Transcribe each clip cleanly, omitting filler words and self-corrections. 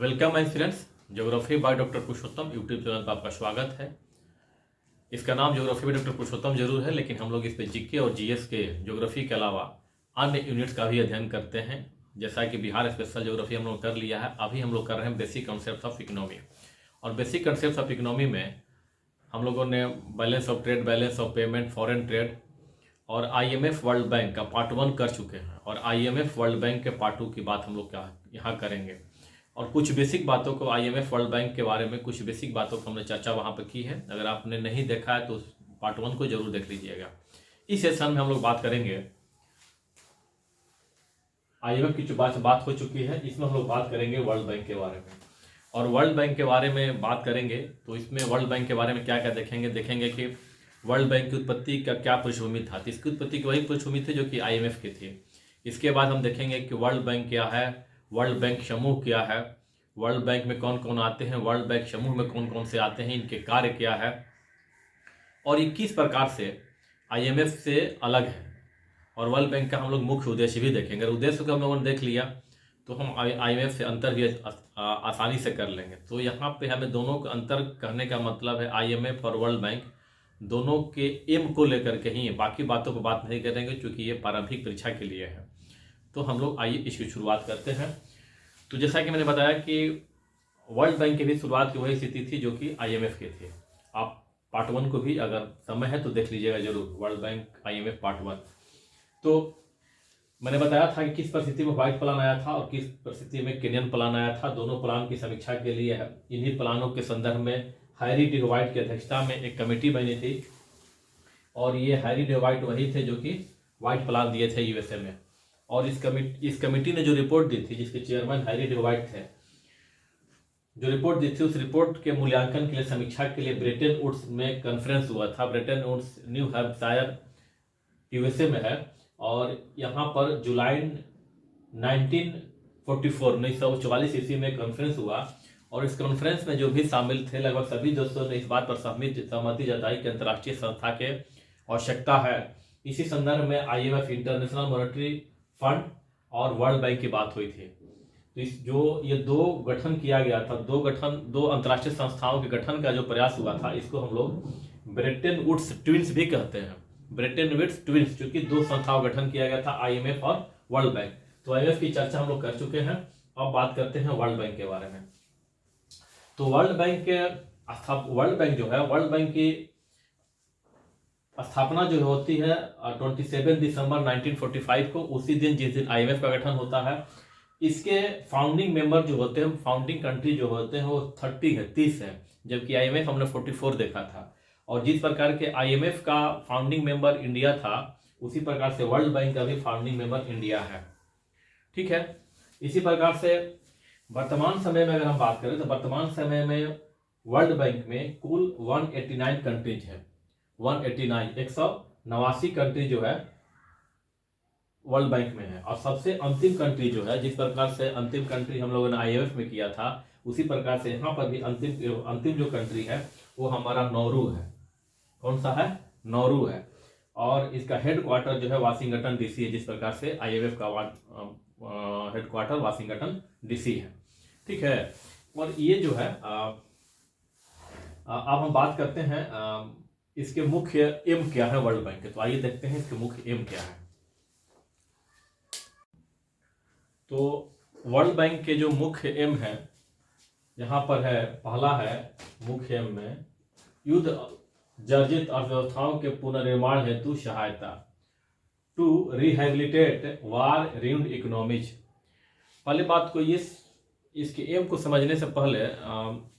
Welcome my friends. Geography by doctor Purushottam YouTube channel पर आपका स्वागत है। इसका नाम ज्योग्राफी बाय डॉक्टर पुरुषोत्तम जरूर है, लेकिन हम लोग इस पे जीके और जीएस के ज्योग्राफी के अलावा अन्य यूनिट्स का भी अध्ययन करते हैं। जैसा कि बिहार स्पेशल ज्योग्राफी हम लोग कर लिया है, अभी हम लोग कर रहे हैं बेसिक कॉन्सेप्ट ऑफ इकोनॉमी। और बेसिक कॉन्सेप्ट ऑफ इकोनॉमी में हम लोगों ने balance of trade, balance of payment, foreign trade और आईएमएफ वर्ल्ड बैंक का पार्ट 1 कर चुके हैं। और आईएमएफ वर्ल्ड बैंक के पार्ट 2 की बात हम लोग क्या यहाँ करेंगे। और कुछ बेसिक बातों को आईएमएफ वर्ल्ड बैंक के बारे में कुछ बेसिक बातों को हमने चर्चा वहाँ पर की है। अगर आपने नहीं देखा है तो पार्ट 1 को जरूर देख लीजिएगा। इस सेशन में हम लोग बात करेंगे आईएमएफ की जो बात हो चुकी है, इसमें हम लोग बात करेंगे वर्ल्ड बैंक के बारे में। और वर्ल्ड बैंक के बारे में बात करेंगे तो इसमें वर्ल्ड बैंक के बारे में क्या क्या देखेंगे कि वर्ल्ड बैंक की उत्पत्ति का क्या पृष्ठभूमि था। तो इसकी उत्पत्ति की वही पृष्ठभूमि थी जो कि आईएमएफ की थी। इसके बाद हम देखेंगे कि वर्ल्ड बैंक क्या है, वर्ल्ड बैंक समूह क्या है, वर्ल्ड बैंक में कौन कौन आते हैं, वर्ल्ड बैंक समूह में कौन कौन से आते हैं, इनके कार्य क्या है और ये किस प्रकार से आईएमएफ से अलग है। और वर्ल्ड बैंक का हम लोग मुख्य उद्देश्य भी देखेंगे। अगर उद्देश्य को हम लोगों ने देख लिया तो हम आईएमएफ से अंतर भी आसानी से कर लेंगे। तो यहाँ पे हमें दोनों का अंतर करने का मतलब है आईएमएफ और वर्ल्ड बैंक दोनों के एम को लेकर के ही, बाकी बातों पर बात नहीं करेंगे क्योंकि ये प्रारंभिक परीक्षा के लिए है। तो हम लोग आइए इसकी शुरुआत करते हैं। तो जैसा कि मैंने बताया कि वर्ल्ड बैंक की भी शुरुआत की वही स्थिति थी जो कि आईएमएफ की थी। आप पार्ट 1 को भी अगर समय है तो देख लीजिएगा जरूर, वर्ल्ड बैंक आईएमएफ पार्ट 1। तो मैंने बताया था कि किस परिस्थिति में व्हाइट प्लान आया था और किस परिस्थिति में केनियन प्लान आया था। दोनों प्लान की समीक्षा के लिए इन्हीं प्लानों के संदर्भ में हैरी डी व्हाइट की अध्यक्षता में एक कमेटी बनी थी। और ये हैरी डी व्हाइट वही थे जो कि व्हाइट प्लान दिए थे यूएसए में। और इस कमेटी ने जो रिपोर्ट दी थी, जिसके चेयरमैन हैरी डी व्हाइट थे, जो रिपोर्ट दी थी उस रिपोर्ट के मूल्यांकन के लिए, समीक्षा के लिए ब्रेटन वुड्स में कॉन्फ्रेंस हुआ था। Bretton Woods New Hampshire USA में है। और यहाँ पर जुलाई 1944 ईस्वी में कॉन्फ्रेंस हुआ। और इस कॉन्फ्रेंस में जो भी शामिल थे लगभग सभी दोस्तों ने इस बात पर सहमति जताई कि अंतर्राष्ट्रीय संस्था के आवश्यकता है। इसी संदर्भ में आईएमएफ, इंटरनेशनल मॉनेटरी फंड और वर्ल्ड बैंक की बात हुई थी। तो ये दो गठन किया गया था, दो अंतर्राष्ट्रीय संस्थाओं के गठन का जो प्रयास हुआ था, इसको हम लोग ब्रेटन वुड्स ट्विंस भी कहते हैं। ब्रेटन वुड्स ट्विंस, क्योंकि दो संस्थाओं का गठन किया गया था, आईएमएफ और वर्ल्ड बैंक। तो आईएमएफ की चर्चा हम लोग कर चुके हैं। अब बात करते हैं वर्ल्ड बैंक के बारे में। तो वर्ल्ड बैंक जो है, वर्ल्ड बैंक की स्थापना जो होती है 27 दिसंबर 1945 को, उसी दिन जिस दिन आईएमएफ का गठन होता है। इसके फाउंडिंग मेंबर जो होते हैं, फाउंडिंग कंट्री जो होते हैं वो 30 है, जबकि आईएमएफ हमने 44 देखा था। और जिस प्रकार के आईएमएफ का फाउंडिंग मेंबर इंडिया था, उसी प्रकार से वर्ल्ड बैंक का भी फाउंडिंग मेंबर इंडिया है। ठीक है। इसी प्रकार से वर्तमान समय में अगर हम बात करें तो वर्तमान समय में वर्ल्ड बैंक में कुल 189 कंट्रीज है। 189 कंट्री जो है वर्ल्ड बैंक में है। और सबसे अंतिम कंट्री जो है, जिस प्रकार से अंतिम कंट्री हम लोगों ने आईएमएफ में किया था, उसी प्रकार से यहाँ पर भी अंतिम जो कंट्री है वो हमारा नौरू है। कौन सा है? नौरू है। और इसका हेडक्वार्टर जो है वाशिंगटन डीसी है, जिस प्रकार से आईएमएफ का हेडक्वार्टर वाशिंगटन डीसी है। ठीक है। और ये जो है अब हम बात करते हैं इसके मुख्य एम क्या है वर्ल्ड बैंक के। तो आइए देखते हैं इसके मुख्य एम क्या है। तो वर्ल्ड बैंक के जो मुख्य एम है यहाँ पर है, पहला है मुख्य एम में युद्ध जर्जित अर्थव्यवस्थाओं के पुनर्निर्माण हेतु सहायता, to rehabilitate war ruined economies. पहली बात को इसके एम को समझने से पहले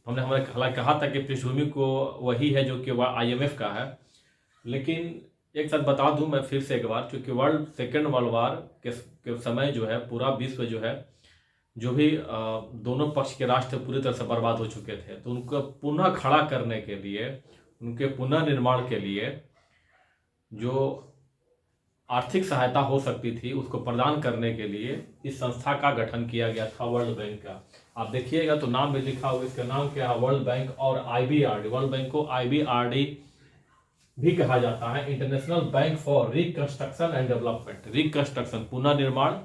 हमने कहा था कि पृष्ठभूमि को वही है जो कि आईएमएफ का है। लेकिन एक साथ बता दूं मैं फिर से एक बार, क्योंकि सेकेंड वर्ल्ड वार के समय जो है पूरा विश्व जो है, जो भी दोनों पक्ष के राष्ट्र पूरी तरह से बर्बाद हो चुके थे, तो उनको पुनः खड़ा करने के लिए, उनके पुनर्निर्माण के लिए जो आर्थिक सहायता हो सकती थी उसको प्रदान करने के लिए इस संस्था का गठन किया गया था, वर्ल्ड बैंक का। आप देखिएगा तो नाम में लिखा हुआ, इसका नाम क्या है? वर्ल्ड बैंक और आईबीआरडी। वर्ल्ड बैंक को आईबीआरडी भी कहा जाता है, international bank for reconstruction and development. Reconstruction, पुनर्निर्माण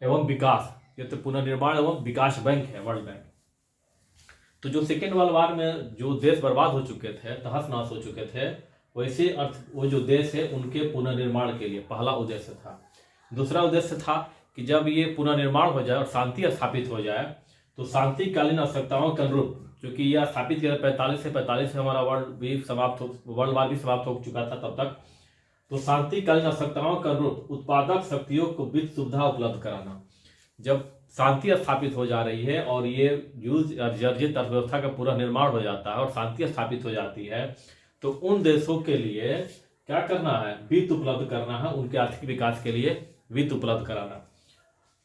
एवं विकास, ये तो पुनर्निर्माण एवं विकास बैंक है वर्ल्ड बैंक। तो जो सेकेंड वर्ल्ड वार में जो देश बर्बाद हो चुके थे, तहस नहस हो चुके थे, वैसे वो जो देश है उनके पुनर्निर्माण के लिए पहला उद्देश्य था। दूसरा उद्देश्य था कि जब ये पुनर्निर्माण हो जाए और शांति स्थापित हो जाए तो शांतिकालीन आवश्यकताओं के अनुरूप, क्योंकि यह स्थापित किया 45 से हमारा वर्ल्ड वार भी समाप्त हो चुका था तब तक, तो शांतिकालीन आवश्यकताओं के अनुरूप उत्पादक शक्तियों को वित्त सुविधा उपलब्ध कराना। जब शांति स्थापित हो जा रही है और ये यूज जर्जित अर्थव्यवस्था का पूरा निर्माण हो जाता है और शांति स्थापित हो जाती है, तो उन देशों के लिए क्या करना है, वित्त उपलब्ध करना है, उनके आर्थिक विकास के लिए वित्त उपलब्ध कराना।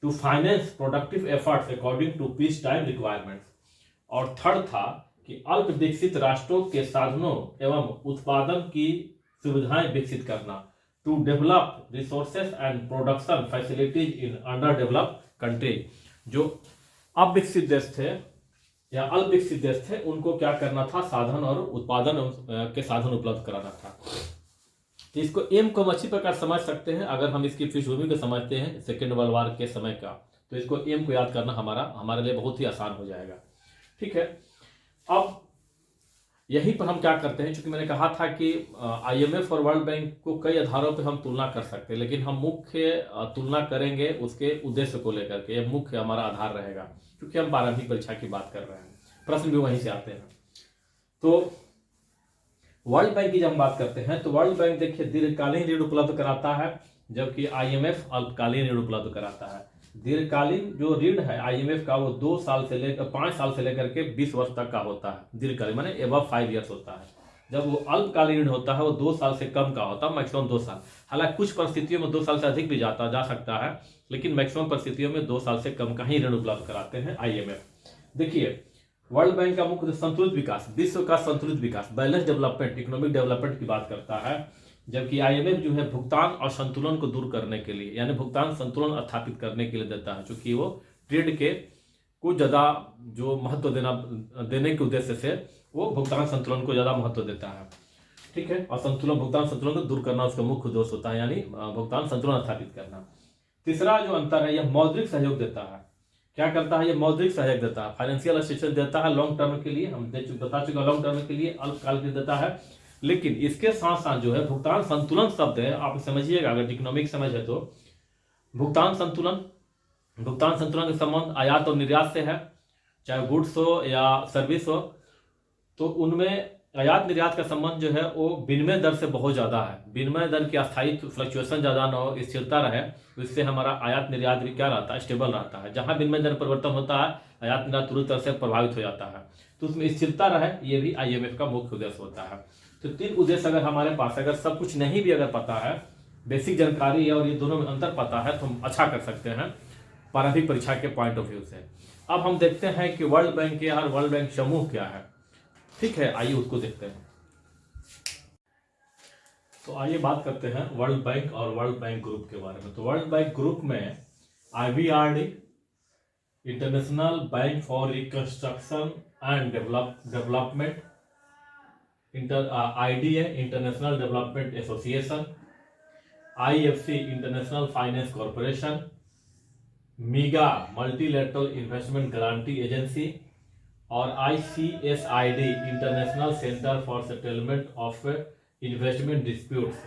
To finance productive efforts according to peace time requirements. और थर्ड था कि अल्प विकसित राष्ट्रों के साधनों एवं उत्पादन की सुविधाएं विकसित करना। To develop resources and production facilities in under developed country. जो अविकसित देश थे या अल्प विकसित देश थे, उनको क्या करना था, साधन और उत्पादन के साधन उपलब्ध कराना था। तो इसको एम को हम अच्छी प्रकार समझ सकते हैं अगर हम इसकी पृष्ठभूमि को समझते हैं सेकेंड वर्ल्ड वार के समय का, तो इसको एम को याद करना हमारे लिए बहुत ही आसान हो जाएगा। ठीक है, अब यहीं पर हम क्या करते हैं, क्योंकि मैंने कहा था कि IMF और वर्ल्ड बैंक को कई आधारों पर हम तुलना कर सकते हैं, लेकिन हम मुख्य तुलना करेंगे उसके उद्देश्य को लेकर के, यह मुख्य हमारा आधार रहेगा, क्योंकि हम प्रारंभिक परीक्षा की बात कर रहे हैं, प्रश्न भी वहीं से आते हैं। तो वर्ल्ड बैंक की जब हम बात करते हैं तो वर्ल्ड बैंक देखिए दीर्घकालीन ऋण उपलब्ध कराता है, जबकि IMF अल्पकालीन ऋण उपलब्ध कराता है। दीर्घकालीन जो ऋण है IMF का वो 2 साल से लेकर 5 साल से लेकर के 20 वर्ष तक का होता है, दीर्घकालीन माने एबव 5 ईयर्स होता है। जब वो अल्पकालीन ऋण होता है वो 2 साल से कम का होता है, मैक्सिमम 2 साल। हालांकि कुछ परिस्थितियों में 2 साल से अधिक भी जा सकता है, लेकिन मैक्सिमम परिस्थितियों में 2 साल से कम का ही ऋण उपलब्ध कराते हैं IMF। देखिए वर्ल्ड बैंक का मुख्य संतुलित विकास, विश्व का संतुलित विकास, बैलेंस डेवलपमेंट, इकोनॉमिक डेवलपमेंट की बात करता है, जबकि IMF जो है भुगतान और संतुलन को दूर करने के लिए, यानी भुगतान संतुलन स्थापित करने के लिए देता है, क्योंकि वो ट्रेड के कुछ ज़्यादा जो महत्व देने के उद्देश्य से वो भुगतान संतुलन को ज़्यादा महत्व देता है। ठीक है, और भुगतान संतुलन को दूर करना उसका मुख्य उद्देश्य होता है, यानी भुगतान संतुलन स्थापित करना। तीसरा जो अंतर है, यह मौद्रिक सहयोग देता है। क्या करता है, ये मौद्रिक सहयोग देता है, फाइनेंशियल असिस्टेंस देता है लॉन्ग टर्म के लिए, हम बता चुके लॉन्ग टर्म के लिए, अल्पकाल के देता है। लेकिन इसके साथ साथ जो है भुगतान संतुलन शब्द है, आप समझिएगा अगर इकोनॉमिक समझ है तो, भुगतान संतुलन के संबंध आयात और निर्यात से है, चाहे गुड्स हो या सर्विस हो, तो उनमें आयात निर्यात का संबंध जो है वो विनिमय दर से बहुत ज़्यादा है। विनिमय दर की अस्थायी फ्लक्चुएशन ज़्यादा न हो, स्थिरता रहे, तो इससे हमारा आयात निर्यात भी क्या रहता है, स्टेबल रहता है। जहाँ विनिमय दर परिवर्तन होता है आयात निर्यात पूरी तरह से प्रभावित हो जाता है, तो उसमें स्थिरता रहे, ये भी IMF का मुख्य उद्देश्य होता है। तो 3 उद्देश्य अगर हमारे पास, अगर सब कुछ नहीं भी अगर पता है, बेसिक जानकारी है और ये दोनों में अंतर पता है, तो हम अच्छा कर सकते हैं प्रारंभिक परीक्षा के पॉइंट ऑफ व्यू से। अब हम देखते हैं कि वर्ल्ड बैंक के और वर्ल्ड बैंक समूह क्या है। ठीक है, आइए उसको देखते हैं। तो आइए बात करते हैं वर्ल्ड बैंक और वर्ल्ड बैंक ग्रुप के बारे में। तो वर्ल्ड बैंक ग्रुप में IBRD, international bank for reconstruction and development, IDA, international development association, IFC, international finance corporation, MIGA, multilateral investment guarantee agency, और ICSID, international centre for settlement of investment disputes.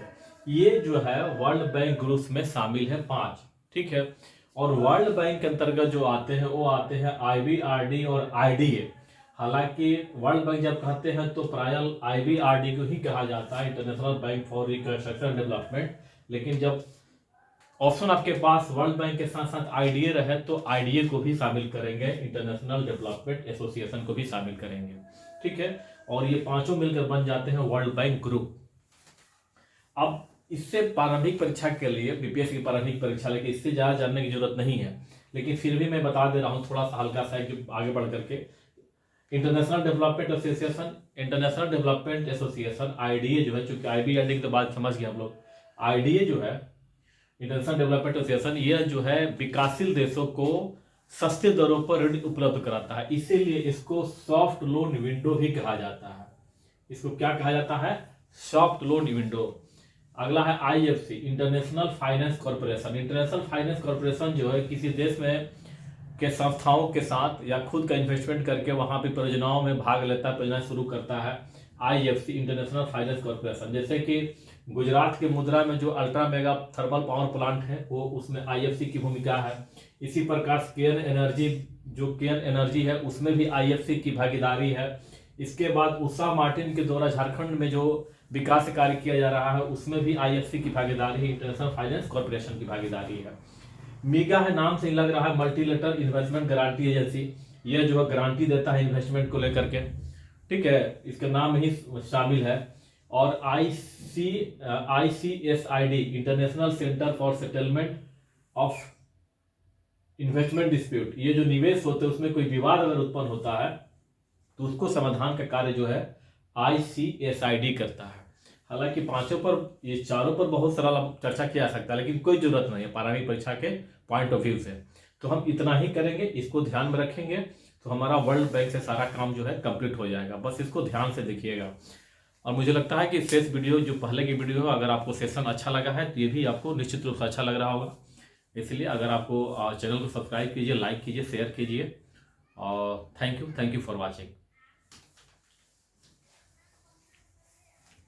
ये जो है world bank group में शामिल है 5। ठीक है, और वर्ल्ड बैंक के अंतर्गत जो आते हैं वो आते हैं IBRD और IDA। हालांकि वर्ल्ड बैंक जब कहते हैं तो प्रायः IBRD को ही कहा जाता है, international bank for reconstruction development, लेकिन जब ऑप्शन आपके पास वर्ल्ड बैंक के साथ साथ IDA रहे तो IDA को भी शामिल करेंगे, इंटरनेशनल डेवलपमेंट एसोसिएशन को भी शामिल करेंगे। ठीक है, और ये पांचों मिलकर बन जाते हैं वर्ल्ड बैंक ग्रुप। अब इससे प्रारंभिक परीक्षा के लिए, BPSC की प्रारंभिक परीक्षा, लेकिन इससे ज़्यादा जानने की जरूरत नहीं है, लेकिन फिर भी मैं बता दे रहा हूँ थोड़ा सा हल्का सा आगे बढ़ करके। International development association, international development association, IDA जो है, चूंकि IBRD की तो बात समझ गए हम लोग, IDA जो है इंटरनेशनल डेवलपमेंट एसोसिएशन, यह जो है विकासशील देशों को सस्ते दरों पर ऋण उपलब्ध कराता है, इसीलिए इसको सॉफ्ट लोन विंडो भी कहा जाता है। इसको क्या कहा जाता है, सॉफ्ट लोन विंडो। अगला है IFC, international finance corporation. International finance corporation जो है किसी देश में के संस्थाओं के साथ या खुद का इन्वेस्टमेंट करके वहाँ पे परियोजनाओं में भाग लेता है, परियोजना शुरू करता है। IFC इंटरनेशनल फाइनेंस कॉर्पोरेशन, जैसे कि गुजरात के मुद्रा में जो ultra mega thermal power plant है वो उसमें IFC की भूमिका है। इसी प्रकार केन एनर्जी है उसमें भी IFC की भागीदारी है। इसके बाद उषा मार्टिन के द्वारा झारखंड में जो विकास कार्य किया जा रहा है उसमें भी IFC की भागीदारी है, इंटरनेशनल फाइनेंस कॉर्पोरेशन की भागीदारी है। मीगा है, नाम से ही लग रहा है मल्टीलेटरल इन्वेस्टमेंट गारंटी एजेंसी, ये जो है गारंटी देता है इन्वेस्टमेंट को लेकर के, ठीक है, इसका नाम ही शामिल है। और ICSID international centre for settlement of investment dispute, ये जो निवेश होते हैं उसमें कोई विवाद अगर उत्पन्न होता है तो उसको समाधान का कार्य जो है ICSID करता है। हालांकि पांचों पर, ये चारों पर बहुत सरल चर्चा किया जा सकता है, लेकिन कोई जरूरत नहीं है प्रारंभिक परीक्षा के पॉइंट ऑफ व्यू से। तो हम इतना ही करेंगे, इसको ध्यान में रखेंगे तो हमारा वर्ल्ड बैंक से सारा काम जो है कंप्लीट हो जाएगा। बस इसको ध्यान से देखिएगा। और मुझे लगता है कि शेष वीडियो, जो पहले की वीडियो है, अगर आपको सेशन अच्छा लगा है तो ये भी आपको निश्चित रूप से अच्छा लग रहा होगा। इसलिए अगर आपको चैनल को सब्सक्राइब कीजिए, लाइक कीजिए, शेयर कीजिए। और थैंक यू फॉर वॉचिंग।